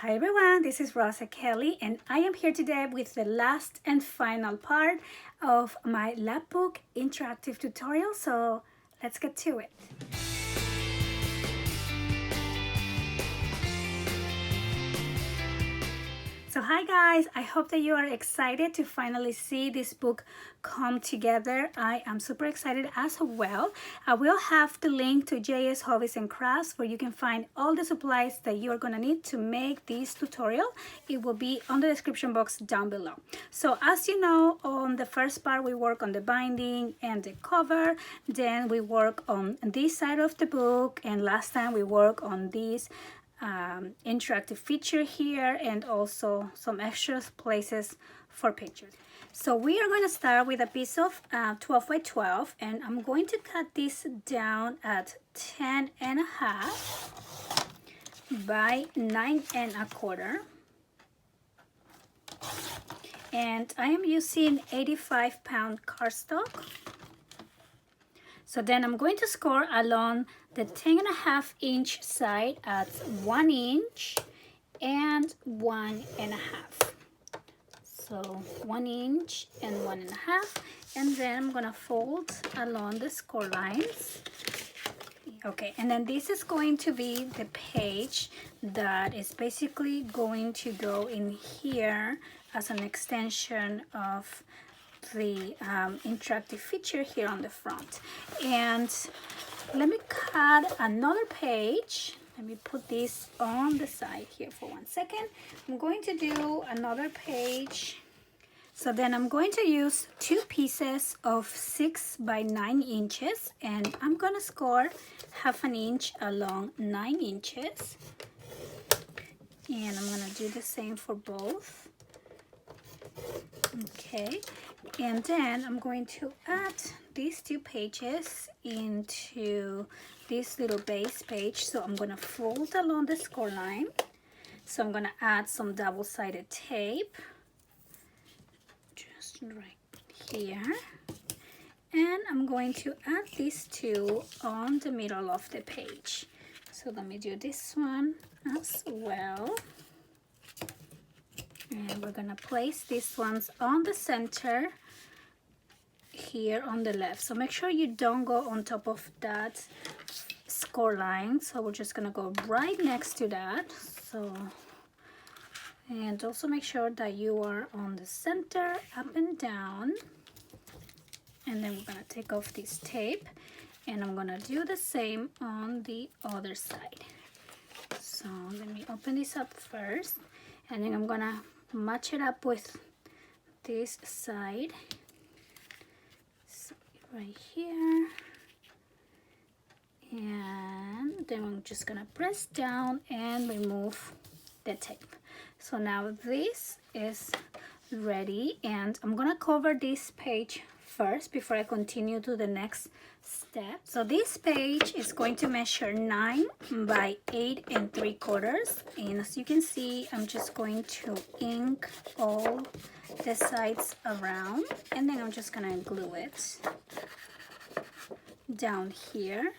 Hi everyone, this is Rosa Kelly and I am here today with the last and final part of my Lapbook interactive tutorial, so let's get to it. So hi guys, I hope that you are excited to finally see this book come together. I am super excited as well. I will have the link to JS Hobbies and Crafts where you can find all the supplies that you are going to need to make this tutorial. It will be on the description box down below. So as you know, on the first part we work on the binding and the cover, then we work on this side of the book, and last time we work on this interactive feature here and also some extra places for pictures. So we are going to start with a piece of 12 by 12, and I'm going to cut this down at 10.5 by 9.25, and I am using 85-pound cardstock. So then I'm going to score along the 10.5 inch side at 1 inch and 1.5. So 1 inch and 1.5, and then I'm gonna fold along the score lines. Okay, and then this is going to be the page that is basically going to go in here as an extension of the interactive feature here on the front. And let me cut another page. Let me put this on the side here for 1 second. I'm going to do another page. So then I'm going to use 2 pieces of 6 by 9 inches, and I'm gonna score 1/2 inch along 9 inches. And I'm gonna do the same for both. Okay, and then I'm going to add these 2 pages into this little base page. So I'm going to fold along the score line. So I'm going to add some double-sided tape just right here, and I'm going to add these 2 on the middle of the page. So let me do this one as well. And we're gonna place these ones on the center here on the left. So make sure you don't go on top of that score line. So we're just gonna go right next to that. So, and also make sure that you are on the center, up and down. And then we're gonna take off this tape, and I'm gonna do the same on the other side. So let me open this up first, and then I'm gonna match it up with this side. So right here, and then I'm just gonna press down and remove the tape. So now this is ready, and I'm gonna cover this page first before I continue to the next step. So this page is going to measure 9 by 8.75, and as you can see, I'm just going to ink all the sides around, and then I'm just gonna glue it down here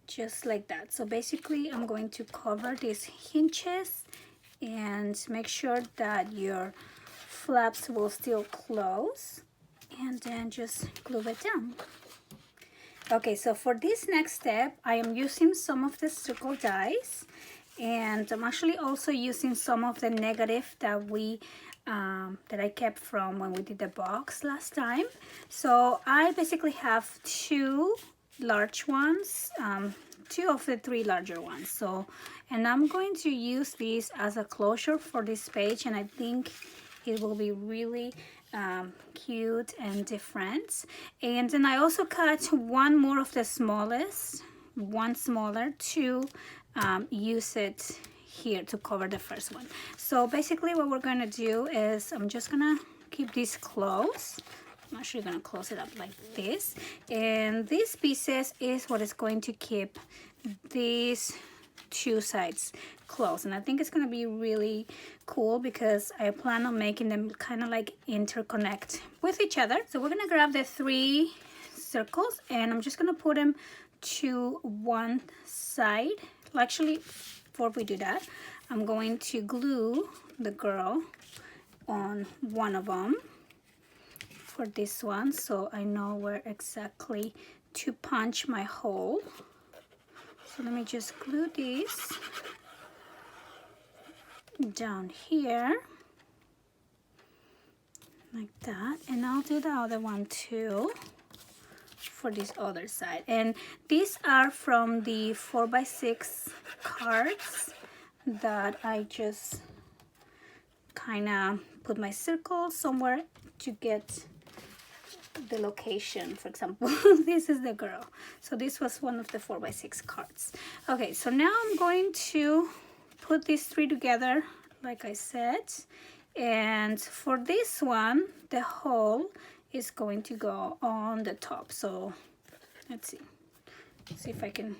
just like that. So basically I'm going to cover these hinges and make sure that your flaps will still close, and then just glue it down. Okay, so for this next step, I am using some of the circle dies, and I'm actually also using some of the negative that that I kept from when we did the box last time. So I basically have 2 large ones, 2 of the 3 larger ones. So, and I'm going to use this as a closure for this page, and I think it will be really cute and different. And then I also cut 1 more of the smallest, 1 smaller, to use it here to cover the first one. So basically what we're gonna do is I'm just gonna keep this closed. I'm actually gonna close it up like this, and these pieces is what is going to keep these 2 sides closed, and I think it's gonna be really cool because I plan on making them kind of like interconnect with each other. So we're gonna grab the 3 circles, and I'm just gonna put them to one side. Well, actually, before we do that, I'm going to glue the girl on one of them for this one, so I know where exactly to punch my hole. So let me just glue this down here like that, and I'll do the other one too for this other side. And these are from the 4x6 cards that I just kind of put my circle somewhere to get the location. For example, this is the girl, so this was one of the 4x6 cards. Okay, so now I'm going to put these three together like I said, and for this one the hole is going to go on the top. So let's see if I can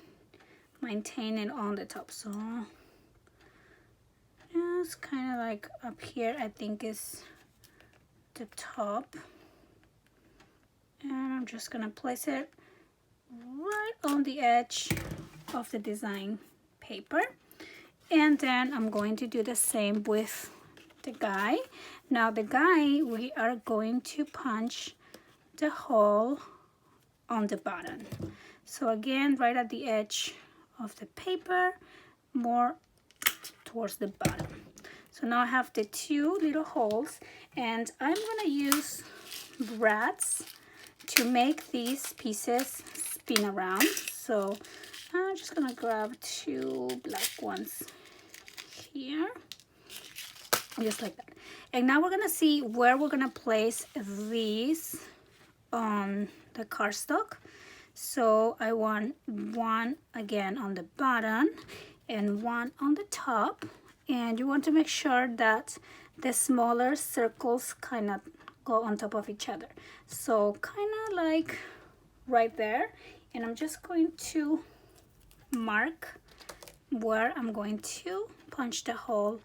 maintain it on the top. So just kind of like up here, I think is the top, and I'm just gonna place it right on the edge of the design paper. And then I'm going to do the same with the guy. Now the guy, we are going to punch the hole on the bottom. So again, right at the edge of the paper, more towards the bottom. So now I have the two little holes, and I'm gonna use brads to make these pieces spin around. So I'm just gonna grab two black ones here, just like that. And now we're gonna see where we're gonna place these on the cardstock. So I want one again on the bottom and one on the top, and you want to make sure that the smaller circles kind of go on top of each other. So kind of like right there, and I'm just going to mark where I'm going to punch the hole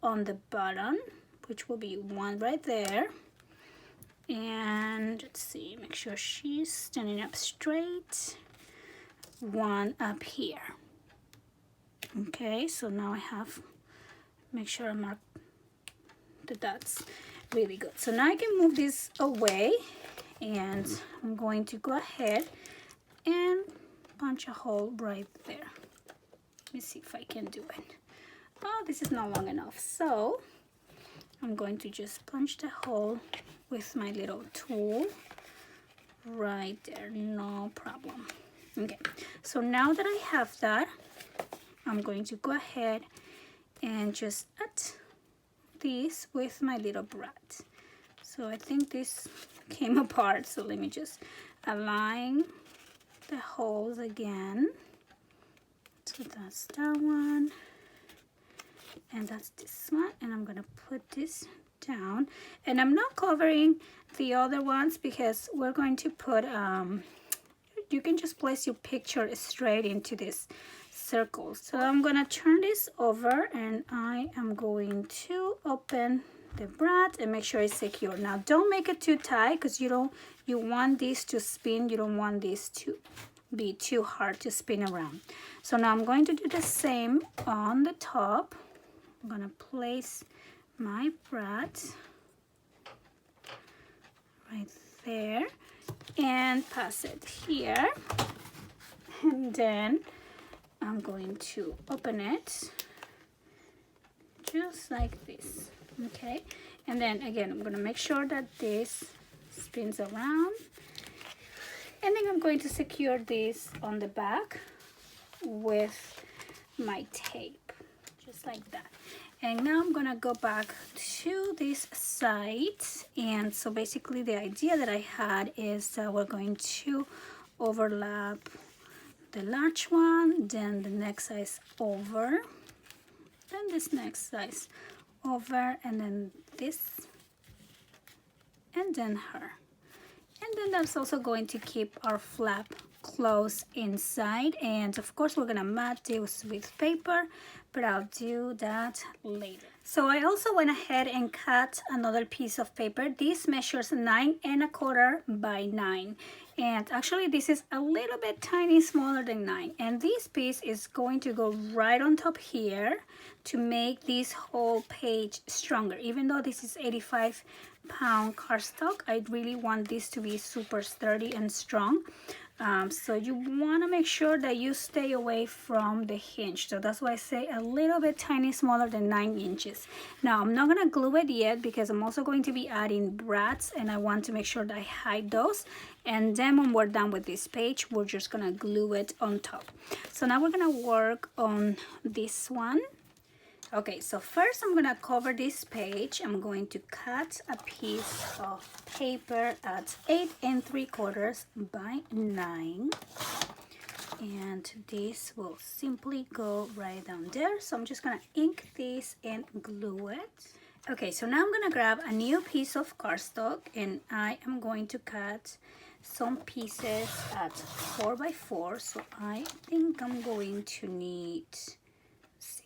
on the bottom, which will be one right there. And let's see, make sure she's standing up straight. One up here. Okay, so now I have, make sure I mark the dots really good. So now I can move this away, and I'm going to go ahead and punch a hole right there. Let me see if I can do it. Oh, this is not long enough, so I'm going to just punch the hole with my little tool right there, no problem. Okay, so now that I have that, I'm going to go ahead and just add this with my little brad. So I think this came apart, so let me just align the holes again. So that's that one, and that's this one, and I'm gonna put this down, and I'm not covering the other ones because we're going to put you can just place your picture straight into this circle. So I'm gonna turn this over, and I am going to open the brad and make sure it's secure. Now don't make it too tight, because you want this to spin, you don't want this to be too hard to spin around. So now I'm going to do the same on the top. I'm gonna place my brad right there and pass it here, and then I'm going to open it just like this. Okay, and then again I'm gonna make sure that this spins around, and then I'm going to secure this on the back with my tape, just like that. And now I'm gonna go back to this side, and so basically the idea that I had is that we're going to overlap the large one, then the next size over, then this next size over, and then this, and then her. And then that's also going to keep our flap close inside, and of course we're gonna mat this with paper, but I'll do that later. So I also went ahead and cut another piece of paper. This measures 9¼ by 9, and actually this is a little bit tiny smaller than 9, and this piece is going to go right on top here to make this whole page stronger. Even though this is 85-pound cardstock, I really want this to be super sturdy and strong. So you want to make sure that you stay away from the hinge. So that's why I say a little bit tiny smaller than 9 inches. Now I'm not going to glue it yet because I'm also going to be adding brats, and I want to make sure that I hide those. And then when we're done with this page, we're just going to glue it on top. So now we're going to work on this one. Okay, so first I'm gonna cover this page. I'm going to cut a piece of paper at 8¾ by 9, and this will simply go right down there. So I'm just gonna ink this and glue it. Okay, so now I'm gonna grab a new piece of cardstock, and I am going to cut some pieces at 4×4. So I think I'm going to need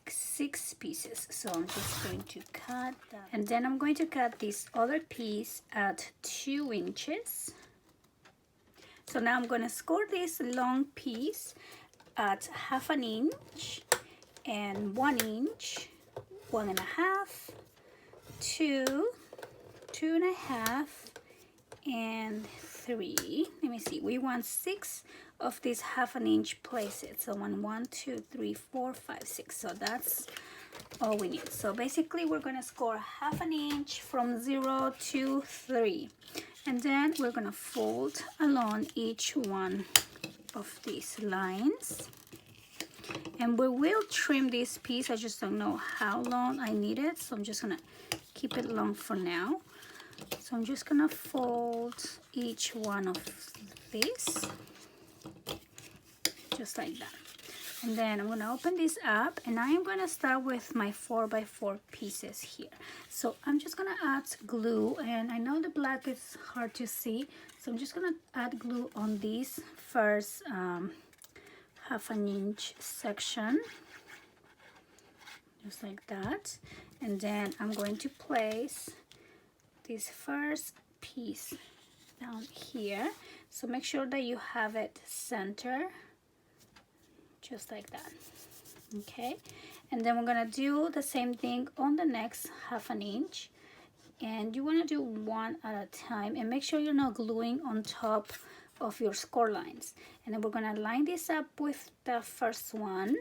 six pieces. So I'm just going to cut that, and then I'm going to cut this other piece at 2 inches. So now I'm going to score this long piece at 1/2 inch and 1 inch, 1½, 2, 2½, and 3. Let me see, we want 6 of these 1/2 inch places. So 1, 2, 3, 4, 5, 6. So that's all we need. So basically we're going to score 1/2 inch from 0 to 3, and then we're going to fold along each one of these lines, and we will trim this piece. I just don't know how long I need it, so I'm just going to keep it long for now. So I'm just going to fold each one of these just like that, and then I'm going to open this up, and I am going to start with my 4×4 pieces here. So I'm just going to add glue, and I know the black is hard to see, so I'm just going to add glue on this first 1/2 inch section, just like that. And then I'm going to place this first piece down here, so make sure that you have it center, just like that. Okay, and then we're gonna do the same thing on the next 1/2 inch, and you want to do one at a time, and make sure you're not gluing on top of your score lines. And then we're gonna line this up with the first one,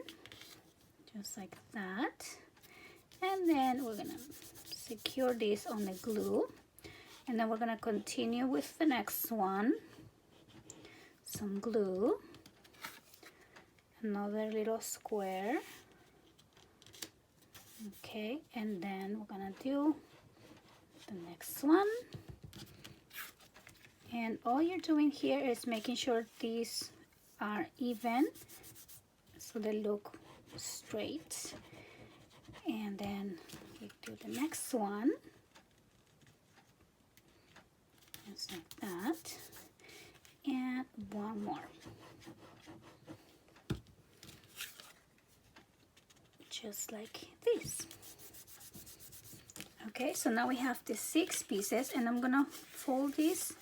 just like that, and then we're gonna secure this on the glue, and then we're gonna continue with the next one, some glue, another little square. Okay, and then we're gonna do the next one, and all you're doing here is making sure these are even so they look straight. And then we do the next one, just like that, and one more, just like this. Okay, so now we have the 6 pieces, and I'm gonna fold this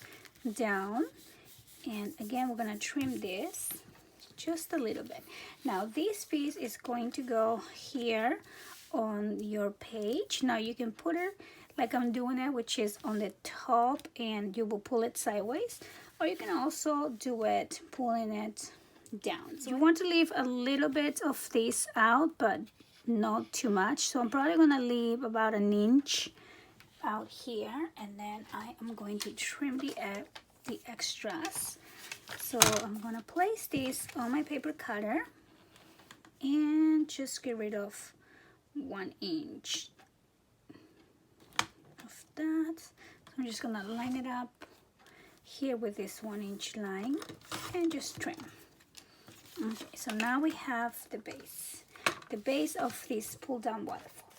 down, and again we're gonna trim this just a little bit. Now this piece is going to go here on your page. Now you can put it like I'm doing it, which is on the top, and you will pull it sideways, or you can also do it pulling it down. So you want to leave a little bit of this out, but not too much. So I'm probably gonna leave about 1 inch out here, and then I am going to trim the extras. So I'm gonna place this on my paper cutter and just get rid of 1 inch of that. So I'm just gonna line it up here with this 1 inch line and just trim. Okay, so now we have the base of this pull down waterfall.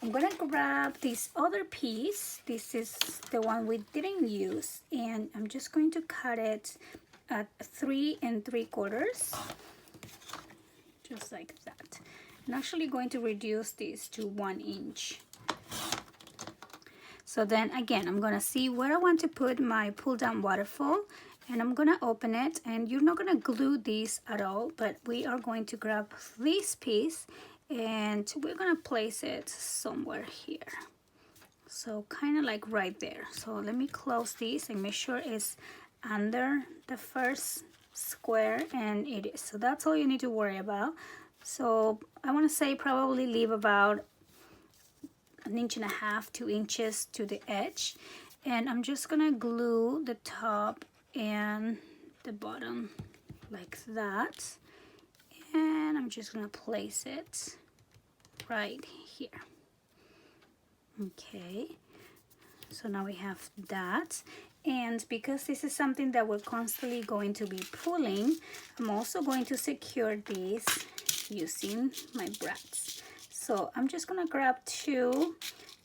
I'm gonna grab this other piece. This is the one we didn't use, and I'm just going to cut it at 3 3/4, just like that. I'm actually going to reduce this to 1 inch. So then again, I'm gonna see where I want to put my pull down waterfall, and I'm gonna open it, and you're not gonna glue this at all, but we are going to grab this piece and we're gonna place it somewhere here. So kind of like right there. So let me close this and make sure it's under the first square, and it is. So that's all you need to worry about. So I want to say probably leave about 1.5 inches, 2 inches to the edge, and I'm just gonna glue the top and the bottom like that, and I'm just gonna place it right here. Okay, so now we have that, and because this is something that we're constantly going to be pulling, I'm also going to secure this using my brads. So I'm just gonna grab 2,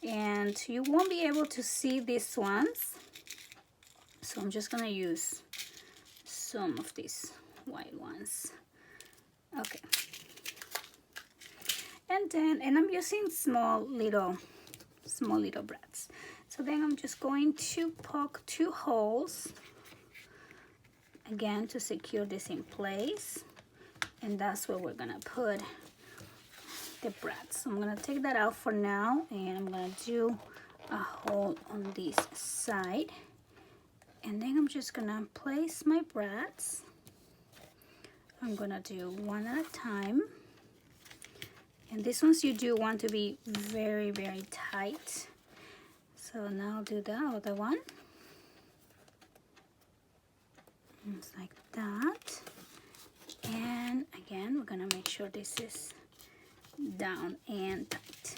and you won't be able to see these ones, so I'm just gonna use some of these white ones. Okay, and I'm using small little brads. So then I'm just going to poke 2 holes again to secure this in place, and that's where we're gonna put the brads. So I'm gonna take that out for now, and I'm gonna do a hole on this side, and then I'm just gonna place my brads. I'm gonna do one at a time, and these ones you do want to be very, very tight. So now I'll do the other one. It's like that, and again we're gonna make sure this is down and tight.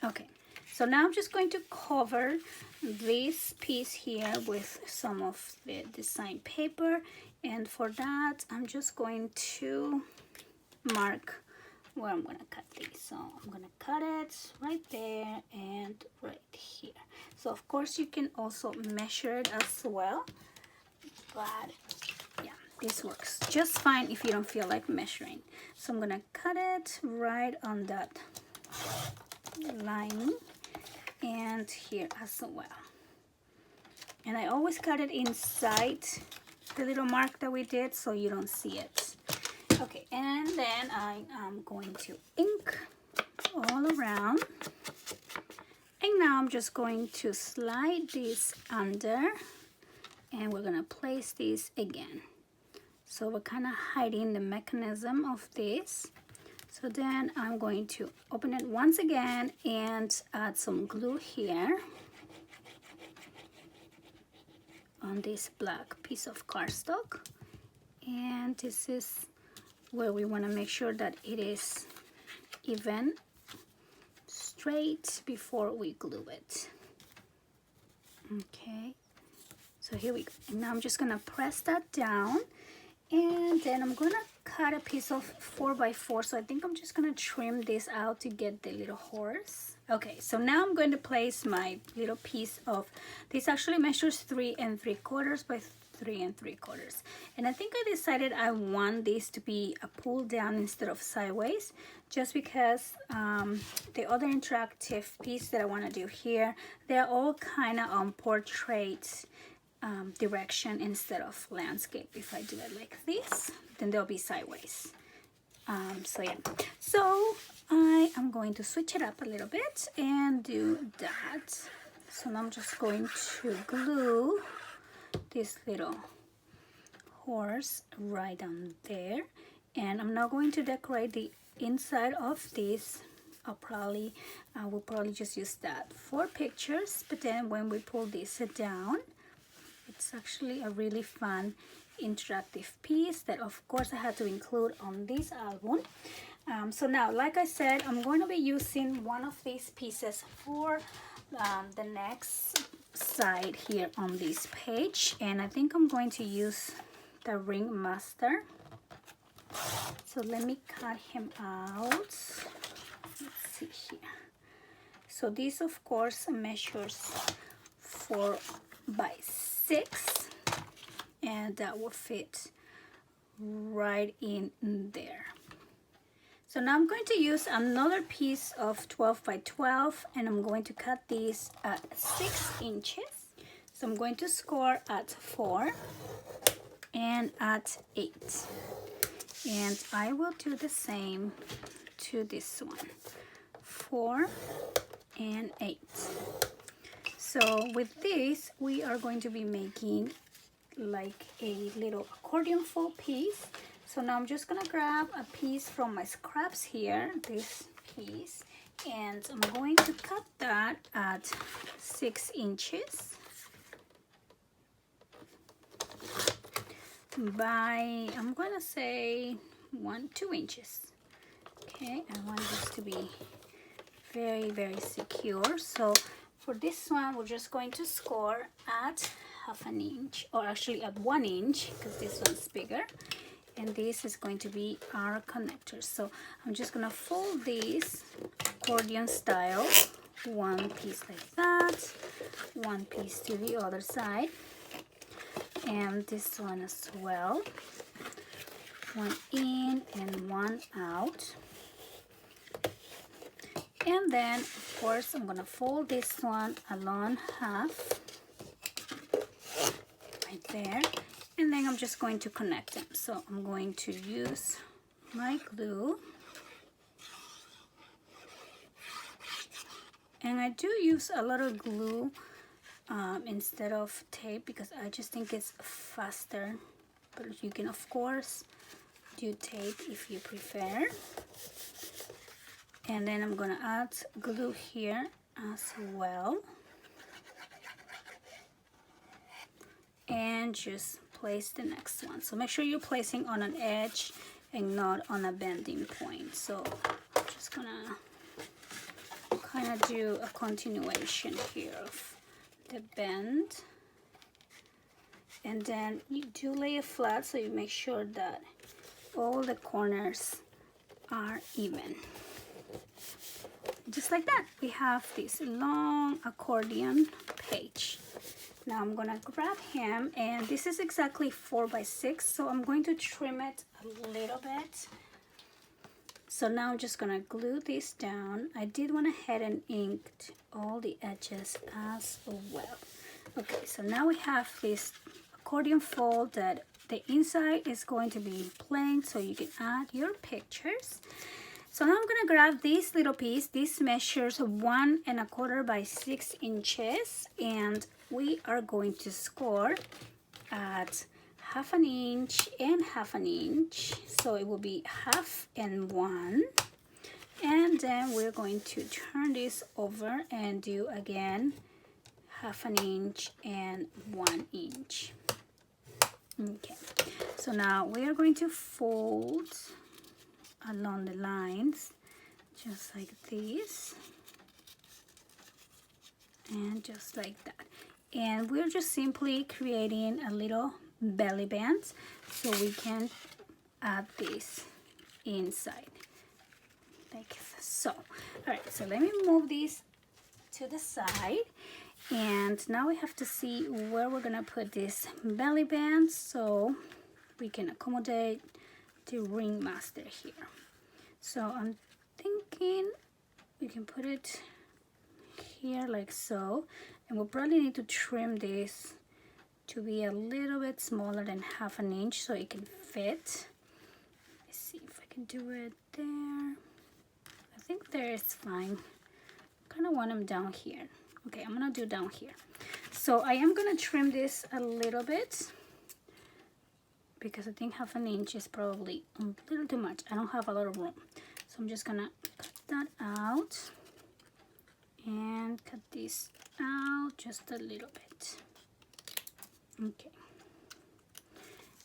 Okay, so now I'm just going to cover this piece here with some of the design paper, and for that I'm just going to mark where I'm gonna cut these. So I'm gonna cut it right there and right here. So of course you can also measure it as well, but yeah, this works just fine if you don't feel like measuring. So I'm gonna cut it right on that line and here as well. And I always cut it inside the little mark that we did so you don't see it. Okay, and then I am going to ink all around. And now I'm just going to slide this under, and we're gonna place this again. So we're kind of hiding the mechanism of this. So then I'm going to open it once again and add some glue here on this black piece of cardstock. And this is where we want to make sure that it is even, straight before we glue it. Okay, so here we go. And now I'm just gonna press that down, and then I'm gonna cut a piece of 4x4. So I think I'm just gonna trim this out to get the little horse. Okay, so now I'm going to place my little piece of this. Actually measures 3 3/4 by 3 3/4, and I think I decided I want this to be a pull down instead of sideways, just because the other interactive piece that I want to do here, they're all kind of on portrait direction instead of landscape. If I do it like this, then they'll be sideways. So yeah, so I am going to switch it up a little bit and do that. So now I'm just going to glue this little horse right down there, and I'm now going to decorate the inside of this. I will probably just use that for pictures, but then when we pull this down, it's actually a really fun interactive piece that of course I had to include on this album. So now, like I said, I'm going to be using one of these pieces for the next side here on this page, and I think I'm going to use the ringmaster. So let me cut him out. Let's see here. So this of course measures 4 by 6, and that will fit right in there. So now I'm going to use another piece of 12 by 12 and I'm going to cut these at 6 inches. So I'm going to score at 4 and at 8. And I will do the same to this one, 4 and 8. So with this, we are going to be making like a little accordion full piece. So now I'm just gonna grab a piece from my scraps here, this piece, and I'm going to cut that at 6 inches by, I'm gonna say 2 inches. Okay, I want this to be very, very secure. So for this one, we're just going to score at half an inch, or actually at 1 inch, because this one's bigger. And this is going to be our connector. So I'm just gonna fold these accordion style, one piece like that, one piece to the other side, and this one as well, one in and one out. And then of course I'm gonna fold this one along half right there, and then I'm just going to connect them. So I'm going to use my glue, and I do use a lot of glue instead of tape because I just think it's faster, but you can of course do tape if you prefer. And then I'm gonna add glue here as well, and just place the next one. So make sure you're placing on an edge and not on a bending point. So I'm just gonna kind of do a continuation here of the bend, and then you do lay it flat so you make sure that all the corners are even. Just like that, we have this long accordion page. Now I'm gonna grab him, and this is exactly 4 by 6, so I'm going to trim it a little bit. So now I'm just gonna glue this down. I did went ahead and inked all the edges as well. Okay, so now we have this accordion fold that the inside is going to be plain, so you can add your pictures. So now I'm gonna grab this little piece. This measures 1 1/4 by 6 inches, and we are going to score at half an inch and half an inch. So it will be half and 1. And then we're going to turn this over and do again half an inch and 1 inch. Okay, so now we are going to fold along the lines just like this and just like that, and we're just simply creating a little belly band so we can add this inside like so. All right, so let me move this to the side, and now we have to see where we're gonna put this belly band so we can accommodate the ringmaster here. So I'm thinking we can put it here like so, and we'll probably need to trim this to be a little bit smaller than half an inch so it can fit. Let's see if I can do it there. I think there is fine. I kind of want them down here. Okay, I'm gonna do down here. So I am gonna trim this a little bit because I think half an inch is probably a little too much. I don't have a lot of room. So I'm just gonna cut that out and cut this out just a little bit. Okay.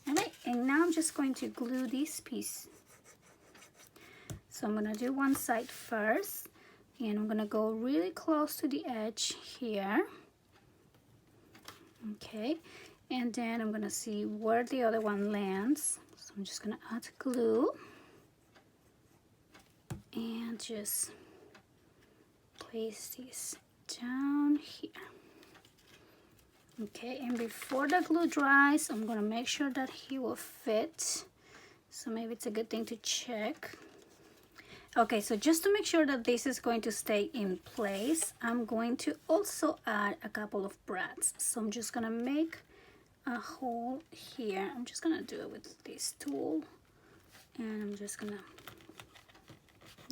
Alright, and now I'm just going to glue this piece. So I'm gonna do one side first, and I'm gonna go really close to the edge here. Okay. And then I'm gonna see where the other one lands. So I'm just gonna add glue and just place this down here. Okay, and before the glue dries, I'm gonna make sure that he will fit. So maybe it's a good thing to check. Okay, so just to make sure that this is going to stay in place, I'm going to also add a couple of brads. So I'm just gonna make a hole here. I'm just gonna do it with this tool, and I'm just gonna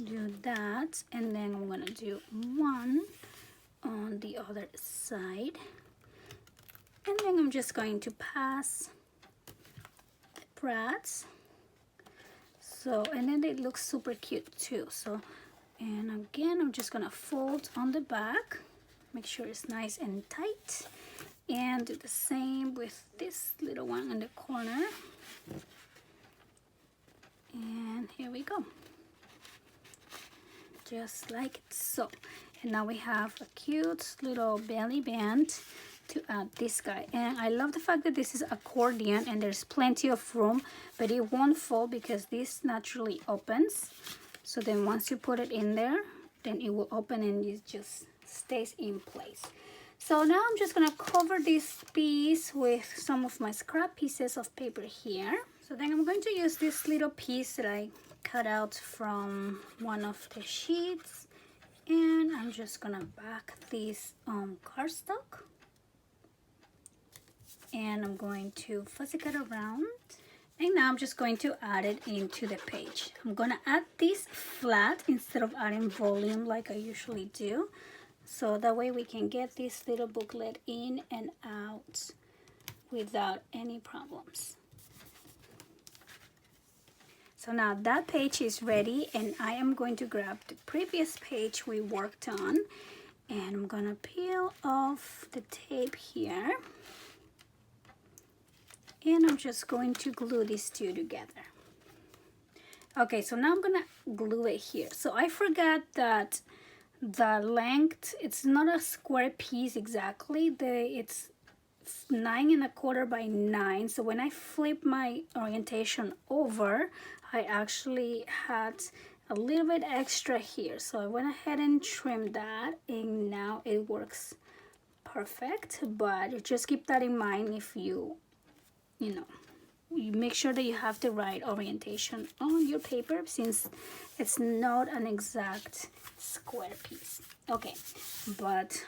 do that, and then I'm gonna do one on the other side, and then I'm just going to pass the brads. So, and then it looks super cute too. So, and again, I'm just gonna fold on the back, make sure it's nice and tight, and do the same with this little one in the corner. And here we go, just like so. And now we have a cute little belly band to add this guy. And I love the fact that this is accordion and there's plenty of room, but it won't fall because this naturally opens. So then once you put it in there, then it will open and it just stays in place. So now I'm just gonna cover this piece with some of my scrap pieces of paper here. So then I'm going to use this little piece that I cut out from one of the sheets, and I'm just gonna back this cardstock, and I'm going to fussy cut around, and now I'm just going to add it into the page. I'm gonna add this flat instead of adding volume like I usually do, so that way we can get this little booklet in and out without any problems. So now that page is ready, and I am going to grab the previous page we worked on, and I'm gonna peel off the tape here, and I'm just going to glue these two together. Okay, so now I'm gonna glue it here. So I forgot that the length, it's not a square piece exactly, it's 9 1/4 by 9. So when I flip my orientation over, I actually had a little bit extra here. So I went ahead and trimmed that, and now it works perfect. But just keep that in mind if you make sure that you have the right orientation on your paper, since it's not an exact square piece. Okay, but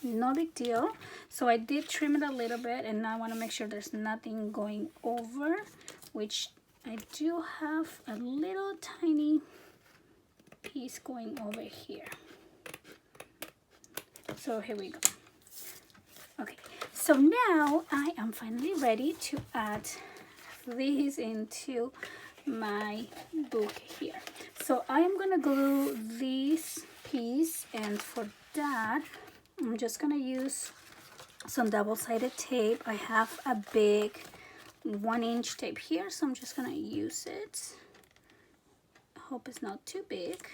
no big deal. So I did trim it a little bit, and now I want to make sure there's nothing going over, which I do have a little tiny piece going over here. So here we go. Okay, so now I am finally ready to add these into my book here. So I am gonna glue this piece, and for that I'm just gonna use some double-sided tape. I have a big 1-inch tape here, so I'm just gonna use it. I hope it's not too big.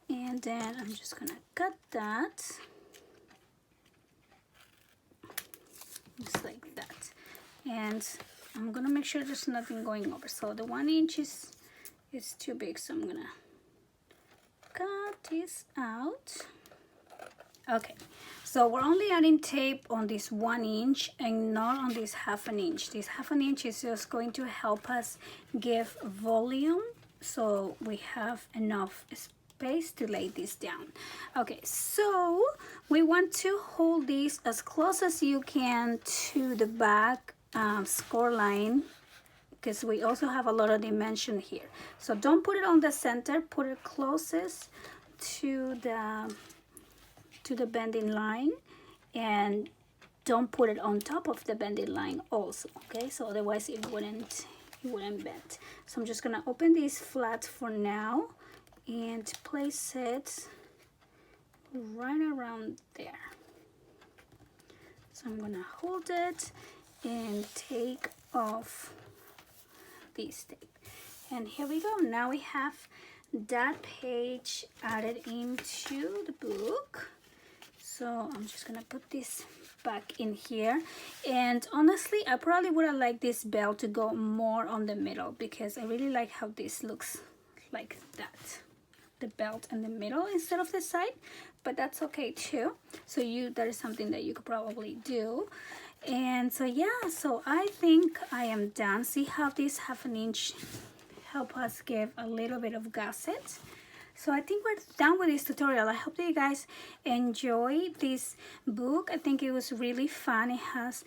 And then I'm just gonna cut that just like that, and I'm gonna make sure there's nothing going over. So the 1 inch is too big, so I'm gonna cut this out. Okay, so we're only adding tape on this 1 inch and not on this 1/2 inch. This 1/2 inch is just going to help us give volume, so we have enough space to lay this down. Okay, so we want to hold this as close as you can to the back score line, because we also have a lot of dimension here. So don't put it on the center, put it closest to the bending line, and don't put it on top of the bending line also, okay? So otherwise it wouldn't bend. So I'm just gonna open this flat for now and place it right around there. So I'm gonna hold it and take off this tape, and here we go. Now we have that page added into the book. So I'm just gonna put this back in here, and honestly I probably would have liked this bell to go more on the middle, because I really like how this looks like that. the belt in the middle instead of the side, but that's okay too. So that is something that you could probably do. And so yeah, so I think I am done. See how this 1/2 inch help us give a little bit of gusset. So I think we're done with this tutorial. I hope that you guys enjoy this book. I think it was really fun. It has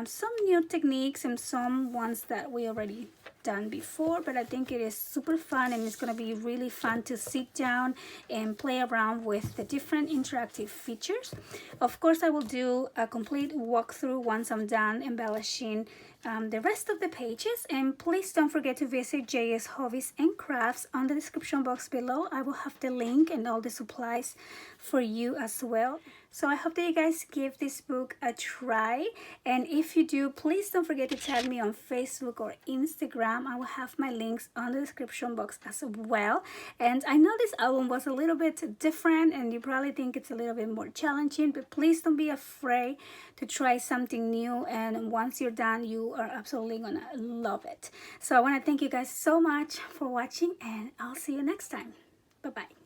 some new techniques and some ones that we already done before, but I think it is super fun, and it's going to be really fun to sit down and play around with the different interactive features. Of course, I will do a complete walkthrough once I'm done embellishing the rest of the pages. And please don't forget to visit JS Hobbies and Crafts on the description box below. I will have the link and all the supplies for you as well. So I hope that you guys give this book a try, and if you do, please don't forget to tag me on Facebook or Instagram. I will have my links on the description box as well. And I know this album was a little bit different and you probably think it's a little bit more challenging, but please don't be afraid to try something new, and once you're done, you are absolutely gonna love it. So I want to thank you guys so much for watching, and I'll see you next time. Bye bye.